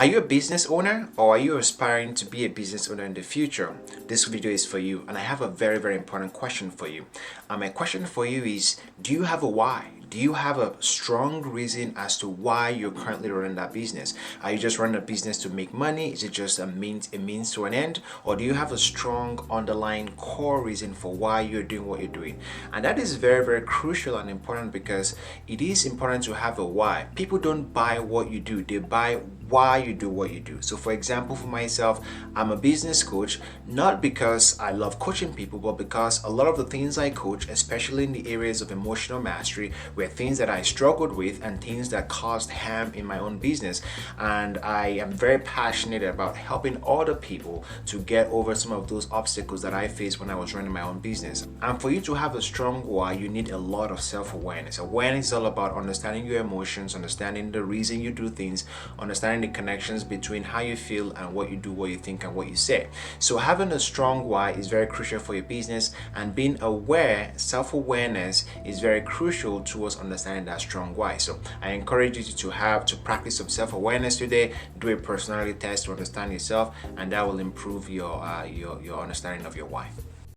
Are you a business owner or are you aspiring to be a business owner in the future? This video is for you, and I have a very important question for you. My question for you is, do you have a why? Do you have a strong reason as to why you're currently running that business? Are you just running a business to make money? Is it just a means to an end? Or do you have a strong underlying core reason for why you're doing what you're doing? And that is very crucial and important, because it is important to have a why. People don't buy what you do, they buy why you do what you do. So for example, for myself, I'm a business coach, not because I love coaching people, but because a lot of the things I coach, especially in the areas of emotional mastery, were things that I struggled with and things that caused harm in my own business. And I am very passionate about helping other people to get over some of those obstacles that I faced when I was running my own business. And for you to have a strong why, you need a lot of self-awareness. Awareness is all about understanding your emotions, understanding the reason you do things, understanding the connections between how you feel and what you do, what you think, and what you say. So having a strong why is very crucial for your business, and being aware, self-awareness, is very crucial towards understanding that strong why. So I encourage you to practice some self-awareness today. Do a personality test to understand yourself, and that will improve your understanding of your why.